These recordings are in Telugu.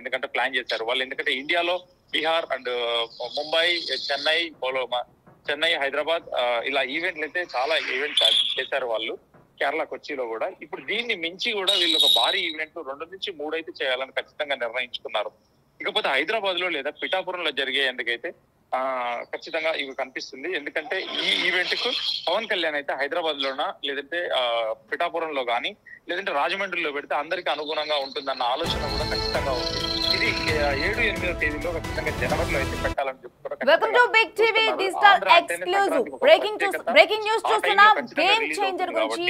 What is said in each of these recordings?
ఎందుకంటే ప్లాన్ చేశారు వాళ్ళు. ఎందుకంటే ఇండియాలో బీహార్ అండ్ ముంబై, చెన్నై, హైదరాబాద్ ఇలా ఈవెంట్లు అయితే చాలా ఈవెంట్స్ చేశారు వాళ్ళు, కేరళ కొచ్చిలో కూడా. ఇప్పుడు దీన్ని మించి కూడా వీళ్ళు ఒక భారీ ఈవెంట్ 2 నుంచి 3 అయితే చేయాలని ఖచ్చితంగా నిర్ణయించుకున్నారు. ఇకపోతే హైదరాబాద్ లో లేదా పిఠాపురంలో జరిగేందుకైతే ఖచ్చితంగా ఇవి కనిపిస్తుంది. ఎందుకంటే ఈ ఈవెంట్ కు పవన్ కళ్యాణ్ అయితే హైదరాబాద్ లోనా లేదంటే పిఠాపురంలో కానీ లేదంటే రాజమండ్రిలో పెడితే అందరికీ అనుగుణంగా ఉంటుందన్న ఆలోచన కూడా ఖచ్చితంగా ఉంది. ఇది 7-8వ తేదీలో ఖచ్చితంగా జనవరిలో అయితే పెట్టాలని చెప్తున్నారు. Welcome to Big TV digital exclusive breaking news చూస్తున్నాం. గేమ్ చేంజర్ గురించి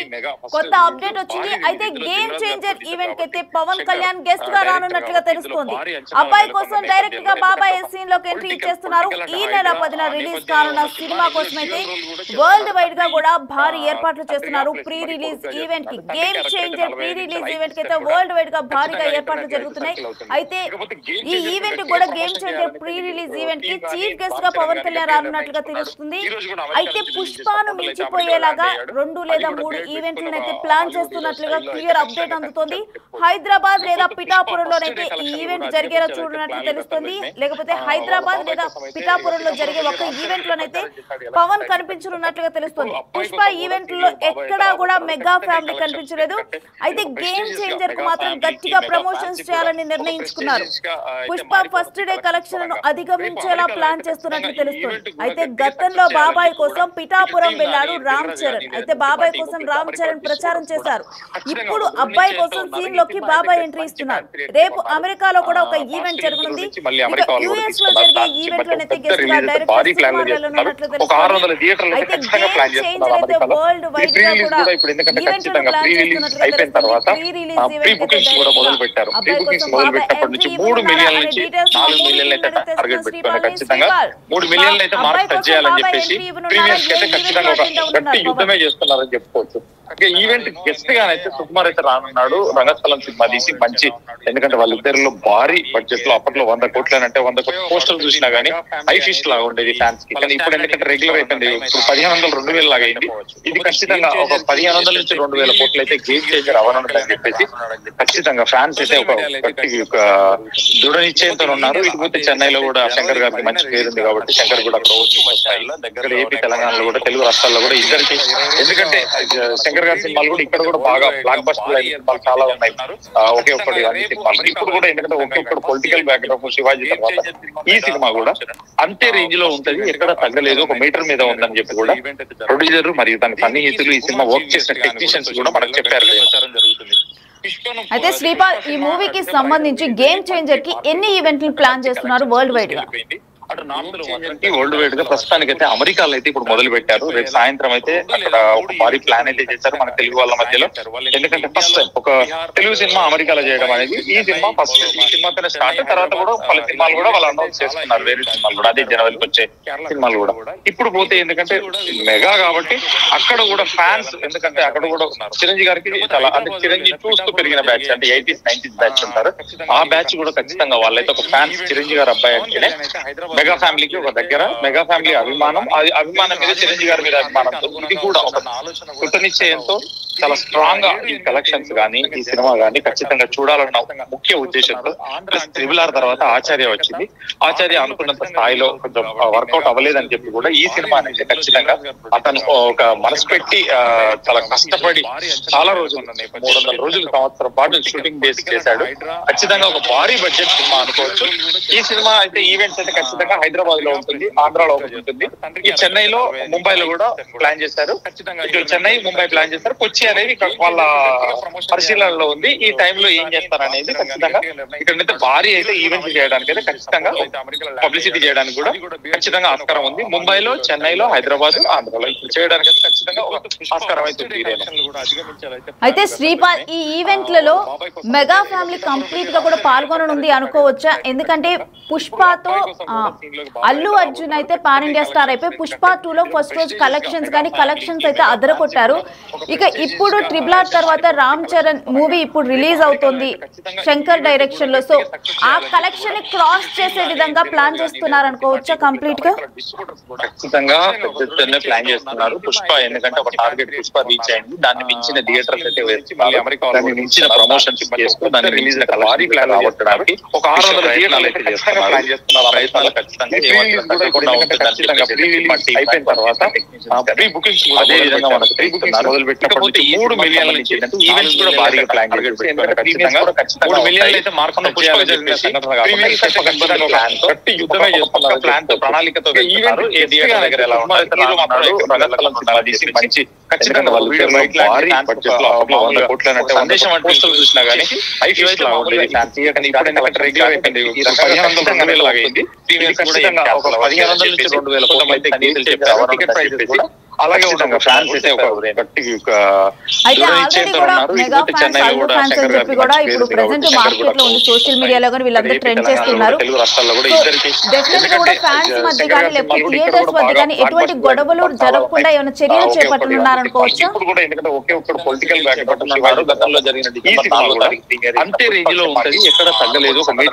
కొత్త అప్డేట్ వచ్చింది. అయితే గేమ్ చేంజర్ ఈవెంట్ కి అయితే పవన్ కళ్యాణ్ గెస్ట్ గా రానున్నట్లుగా తెలుస్తోంది. అబ్బాయి కోసం డైరెక్ట్ గా బాబాయ్ సీన్ లోకి ఎంట్రీ ఇచ్చేస్తున్నారు. ఈ నెల 10న రిలీజ్ కానున్న సినిమా కోసం అయితే వరల్డ్ వైడ్ గా కూడా భారీ ఏర్పాట్లు చేస్తున్నారు. ప్రీ రిలీజ్ ఈవెంట్ కి game changer pre release event కి అయితే వరల్డ్ వైడ్ గా భారీగా ఏర్పాట్లు జరుగుతున్నాయి. అయితే ఈ ఈవెంట్ కూడా game changer pre release event కి చీఫ్ గెస్ట్ గా పవన్ కళ్యాణ్ రానున్నట్లుగా తెలుస్తుంది. అయితే పుష్పాను మించిపోయేలాగా 2 లేదా 3 ఈవెంట్లను అయితే ప్లాన్ చేస్తున్నట్లుగా క్లియర్ అప్డేట్ అందుతోంది. హైదరాబాద్ లేదా పిఠాపురంలోనైతే ఈ ఈవెంట్ జరిగేలా చూడనట్లు తెలుస్తుంది. లేకపోతే హైదరాబాద్ లేదా పిఠాపురంలో జరిగే ఒక ఈవెంట్ లోనైతే పవన్ కనిపించనున్నట్లుగా తెలుస్తుంది. పుష్ప ఈవెంట్ లో ఎక్కడా కూడా మెగా ఫ్యామిలీ కనిపించలేదు. అయితే గేమ్ చేంజర్ కు మాత్రం గట్టిగా ప్రమోషన్స్ చేయాలని నిర్ణయించుకున్నారు. పుష్ప ఫస్ట్ డే కలెక్షన్ అధిగమించేలా ప్లాన్ చేస్తున్నట్లు తెలుస్తుంది. అయితే గతంలో బాబాయ్ కోసం పిఠాపురం వెళ్లాడు రామ్ చరణ్. అయితే బాబాయ్ కోసం రామ్ చరణ్ ప్రచారం చేశారు. ఇప్పుడు అబ్బాయి కోసం సీన్ లోకి బాబాయ్ ఎంట్రీ ఇస్తున్నారు. రేపు అమెరికాలో కూడా ఒక ఈవెంట్ జరగనుంది. యుఎస్ లో జరిగే ఈవెంట్ లోనైతే గెస్ట్ గా డైరెక్టర్ సుకుమార్ వెళ్ళనున్నట్లు తెలుస్తుంది. అయితే గేమ్ చేంజర్ అయితే వరల్డ్ వైడ్ గా కూడా ఈవెంట్ ప్లాన్ చేస్తున్నట్లుగా తెలుస్తుంది. ప్రీ రిలీజ్ ఈవెంట్ అబ్బాయి కోసం బాబాయ్ ఎంట్రీ 3 మిలియన్ల నుంచి 4 మిలియన్లు అయితే టార్గెట్ పెట్టుకుని ఖచ్చితంగా 3 మిలియన్లు అయితే మార్క్ టచ్ చేయాలని చెప్పేసి ప్రీమియర్స్ కి అయితే ఖచ్చితంగా ఒక గట్టి యుద్ధమే చేస్తున్నారని చెప్పుకోవచ్చు. ఈవెంట్ గెస్ట్ గానైతే సుకుమార్ అయితే రానున్నాడు. రంగస్థలం సినిమా తీసి మంచి, ఎందుకంటే వాళ్ళిద్దరిలో భారీ బడ్జెట్ లో అప్పట్లో 100 కోట్లనంటే 100 కోట్ల పోస్టర్లు చూసినా గానీ హై ఫీస్ట్ లాగా ఉండేది ఫ్యాన్స్ కి. కానీ ఇప్పుడు ఎందుకంటే రెగ్యులర్ అయిపోయింది. ఇప్పుడు 1500 2000 లాగా అయింది. ఇది ఖచ్చితంగా ఒక 1500 నుంచి 2000 కోట్లు అయితే గేమ్ చేంజర్ అవనుందని చెప్పేసి ఖచ్చితంగా ఫ్యాన్స్ అయితే ఒక దృఢ నిశ్చయంతో ఉన్నారు. ఇకపోతే చెన్నైలో కూడా శంకర్ గారికి మంచి పేరు ఉంది కాబట్టి శంకర్ కూడా దగ్గర ఏపీ తెలంగాణలో కూడా తెలుగు రాష్ట్రాల్లో కూడా ఇద్దరికి, ఎందుకంటే శంకర్ గారి సినిమాలు కూడా ఇక్కడ కూడా బాగా బ్లాక్ బస్టర్ సినిమాలు చాలా ఉన్నాయి. ఒకే ఒక్కటి అన్ని సినిమాలు ఇప్పుడు కూడా, ఎందుకంటే ఒకే ఒక్కటి పొలిటికల్ బ్యాక్గ్రౌండ్ శివాజీ తర్వాత ఈ సినిమా కూడా అంతే రేంజ్ లో ఉంటది, ఎక్కడ తగ్గలేదు, ఒక మీటర్ మీద ఉందని చెప్పి కూడా ప్రొడ్యూసర్ మరియు దాని సన్నిహితులు ఈ సినిమా వర్క్ చేసిన టెక్నీషియన్స్ కూడా మనకు చెప్పారు. అయితే శ్రీపాల్, ఈ మూవీకి సంబంధించి గేమ్ చేంజర్ కి ఎన్ని ఈవెంట్లు ప్లాన్ చేస్తున్నారు వరల్డ్ వైడ్ గా? వరల్డ్ వైడ్ గా ప్రస్తుతానికి అయితే అమెరికాలో అయితే ఇప్పుడు మొదలు పెట్టారు. రేపు సాయంత్రం అయితే అక్కడ ఒక భారీ ప్లాన్ అయితే చేశారు మన తెలుగు వాళ్ళ మధ్యలో. ఎందుకంటే ఫస్ట్ టైం ఒక తెలుగు సినిమా అమెరికాలో చేయడం అనేది ఈ సినిమా ఫస్ట్. ఈ సినిమాతోనే స్టార్ట్, తర్వాత కూడా పలు సినిమాలు కూడా వాళ్ళు అనౌన్స్ చేసుకున్నారు, వేరే సినిమాలు కూడా అదే జనవరికి వచ్చే సినిమాలు కూడా. ఇప్పుడు పోతే ఎందుకంటే మెగా కాబట్టి అక్కడ కూడా ఫ్యాన్స్, ఎందుకంటే అక్కడ కూడా చిరంజీవి గారికి చాలా, అంటే చిరంజీవి చూస్తూ పెరిగిన బ్యాచ్, అంటే 80s 90s బ్యాచ్ ఉంటారు. ఆ బ్యాచ్ కూడా ఖచ్చితంగా వాళ్ళైతే ఒక ఫ్యాన్స్ చిరంజీవి గారు అబ్బాయి అంటేనే మెగా ఫ్యామిలీకి ఒక దగ్గర, మెగా ఫ్యామిలీ అభిమానం, అది అభిమానం మీద చిరంజీవి గారి మీద అభిమానంతో ఇది కూడా ఒక కృత నిశ్చయంతో చాలా స్ట్రాంగ్ గా ఈ కలెక్షన్స్ గానీ ఈ సినిమా గానీ ఖచ్చితంగా చూడాలన్న ముఖ్య ఉద్దేశంతో ప్లస్ RRR తర్వాత ఆచార్య వచ్చింది. ఆచార్య అనుకున్నంత స్థాయిలో కొంచెం వర్కౌట్ అవ్వలేదని చెప్పి కూడా ఈ సినిమా అయితే ఖచ్చితంగా అతను ఒక మనసు పెట్టి చాలా కష్టపడి చాలా రోజులు 300 రోజులు సంవత్సరం పాటు షూటింగ్ బేస్ చేశాడు. ఖచ్చితంగా ఒక భారీ బడ్జెట్ సినిమా అనుకోవచ్చు. ఈ సినిమా అయితే ఈవెంట్స్ అయితే ఖచ్చితంగా హైదరాబాద్ లో ఉంటుంది, ఆంధ్రాలో ఉంటుంది, ఈ చెన్నైలో ముంబైలో కూడా ప్లాన్ చేశారు. చెన్నై ముంబై ప్లాన్ చేశారు. కొచ్చి అనేది వాళ్ళ పరిశీలనలో ఉంది. ఈ టైంలో ఏం చేస్తారనేది ఖచ్చితంగా ఇక్కడ భారీ అయితే ఈవెంట్ చేయడానికి అయితే ఖచ్చితంగా పబ్లిసిటీ చేయడానికి కూడా ఖచ్చితంగా ఆస్కారం ఉంది. ముంబైలో, చెన్నైలో, హైదరాబాద్, ఆంధ్రాలో ఇప్పుడు చేయడానికి అయితే ఖచ్చితంగా ఆస్కారం అయితే ఉంది. అయితే శ్రీపాల్, ఈ ఈవెంట్లలో మెగా ఫ్యామిలీ కంప్లీట్ గా కూడా పాల్గొననుంది అనుకోవచ్చా? ఎందుకంటే పుష్పతో అల్లు అర్జున్ అయితే పాన్ ఇండియా స్టార్ అయిపోయి పుష్ప 2లో ఫస్ట్ రోజు కలెక్షన్స్ అయితే అదరకొట్టారు. ఇక ఇప్పుడు RRR తర్వాత రామ్ చరణ్ మూవీ ఇప్పుడు రిలీజ్ అవుతుంది శంకర్ డైరెక్షన్ లో. సో ఆ కలెక్షన్ ని క్రాస్ చేసే విధంగా ప్లాన్ చేస్తున్నారు అనుకోవచ్చా కంప్లీట్ గా? ఖచ్చితంగా ప్లాన్ చేస్తున్నారు పుష్ప, ఎందుకంటే ఒక టార్గెట్ పుష్ప రీచ్ అయింది. దాన్ని మించిన థియేటర్స్ అయితే వేసి మళ్ళీ అమెరికా మించిన ప్రమోషన్స్ చేస్తూ దాన్ని రిలీజ్ భారీ ప్లాన్ రావడానికి ఒక 600 థియేటర్లు అయితే చేస్తున్నారు. ప్రయత్నాలు ఖచ్చితంగా అయిపోయిన తర్వాత ప్రీ బుకింగ్స్ అదే విధంగా మనకు మొదలు పెట్టినప్పటి 3 మిలియన్ల నుంచి ఈవెంట్స్ కూడా భారీగా ప్లాన్ చేసి 3 మిలియన్లు అయితే మార్కున్న పుష్ప యుద్ధమే చేస్తున్నారు. ప్లాన్ తో ప్రణాళికతో ఈవెంట్ ఏ థియేటర్ దగ్గర ఎలా మంచి ఖచ్చితంగా సందేశం అంటే చూసినా కానీ అలాగే సోషల్ మీడియాలో కానీ వీళ్ళందరూ ట్రెండ్ చేస్తున్నారు. థియేటర్స్ మధ్య కానీ ఎటువంటి గొడవలు జరగకుండా ఏమైనా చర్యలు చేపట్టనున్నారు అనుకోవచ్చు. ఇప్పుడు కూడా ఎందుకంటే ఒకే ఒక్కడు పొలిటికల్ బ్యాక్ పట్టున్నారు. గతంలో జరిగిన అంతే రేంజ్ లో ఉంటది, ఎక్కడ తగ్గలేదు.